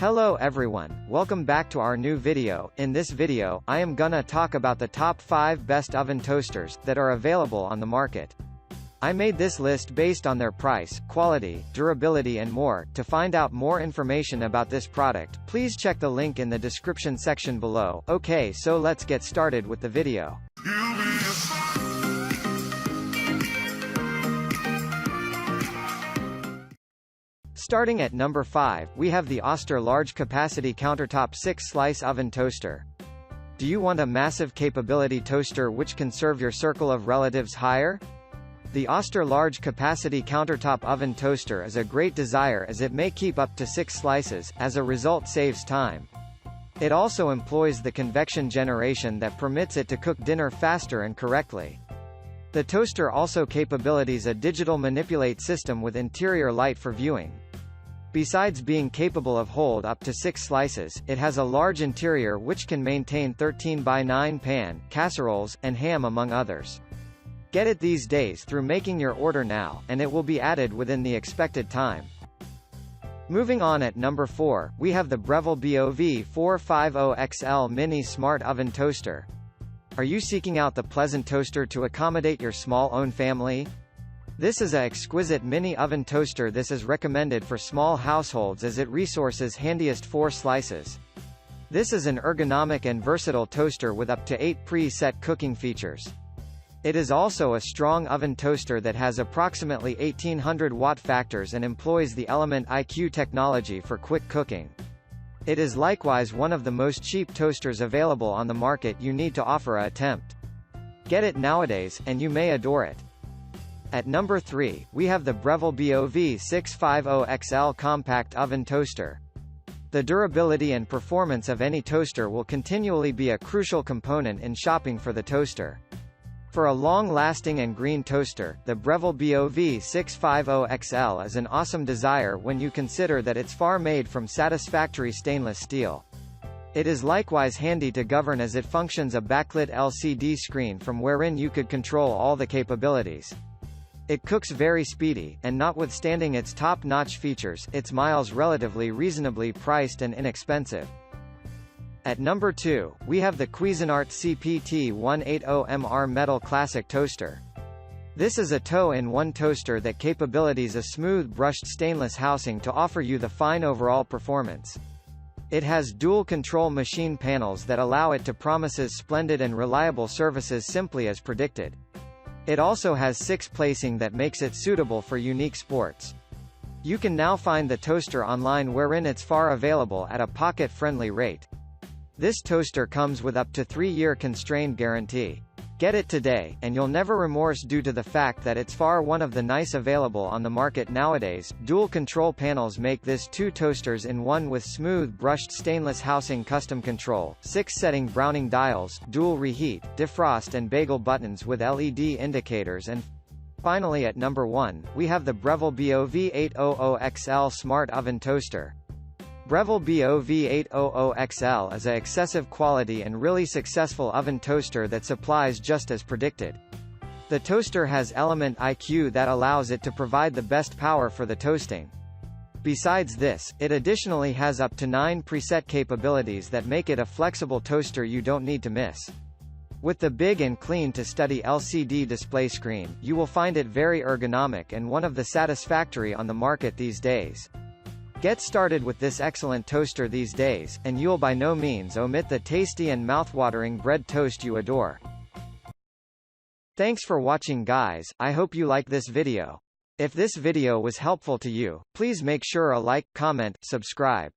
Hello everyone, welcome back to our new video. In this video, I am gonna talk about the top 5 best oven toasters that are available on the market. I made this list based on their price, quality, durability and more. To find out more information about this product, please check the link in the description section below. Okay, so let's get started with the video. Starting at number 5, we have the Oster Large Capacity Countertop 6-Slice Oven Toaster. Do you want a massive capability toaster which can serve your circle of relatives higher? The Oster Large Capacity Countertop Oven Toaster is a great desire as it may keep up to 6 slices, as a result saves time. It also employs the convection generation that permits it to cook dinner faster and correctly. The toaster also capabilities a digital manipulate system with interior light for viewing. Besides being capable of hold up to 6 slices, it has a large interior which can maintain 13x9 pan, casseroles, and ham among others. Get it these days through making your order now, and it will be added within the expected time. Moving on at number 4, we have the Breville BOVBOOXL Mini Smart Oven Toaster. Are you seeking out the pleasant toaster to accommodate your small-owned family? This is an exquisite mini oven toaster. This is recommended for small households as it resources handiest 4 slices. This is an ergonomic and versatile toaster with up to 8 pre-set cooking features. It is also a strong oven toaster that has approximately 1800 watt factors and employs the Element IQ technology for quick cooking. It is likewise one of the most cheap toasters available on the market. You need to offer a attempt. Get it nowadays, and you may adore it. At number 3, we have the Breville BOV650XL Compact Oven Toaster. The durability and performance of any toaster will continually be a crucial component in shopping for the toaster. For a long-lasting and green toaster, the Breville BOV650XL is an awesome desire when you consider that it's made from satisfactory stainless steel. It is likewise handy to govern as it functions a backlit LCD screen from wherein you could control all the capabilities. It cooks very speedy, and notwithstanding its top-notch features, it's relatively reasonably priced and inexpensive. At number 2, we have the Cuisinart CPT180MR Metal Classic Toaster. This is a two-in-one toaster that capabilities a smooth brushed stainless housing to offer you the fine overall performance. It has dual control machine panels that allow it to promises splendid and reliable services simply as predicted. It also has 6 placing that makes it suitable for unique sports. You can now find the toaster online wherein it's available at a pocket-friendly rate. This toaster comes with up to 3-year constrained guarantee. Get it today, and you'll never remorse due to the fact that it's one of the nice available on the market nowadays. Dual control panels make this 2 toasters in one with smooth brushed stainless housing custom control, 6 setting browning dials, dual reheat, defrost and bagel buttons with LED indicators and finally at number 1, we have the Breville BOV800XL Smart Oven Toaster. Breville BOV800XL is a excessive quality and really successful oven toaster that supplies just as predicted. The toaster has Element IQ that allows it to provide the best power for the toasting. Besides this, it additionally has up to 9 preset capabilities that make it a flexible toaster you don't need to miss. With the big and clean to study LCD display screen, you will find it very ergonomic and one of the satisfactory on the market these days. Get started with this excellent toaster these days, and you'll by no means omit the tasty and mouth-watering bread toast you adore. Thanks for watching guys, I hope you like this video. If this video was helpful to you, please make sure a like, comment, subscribe.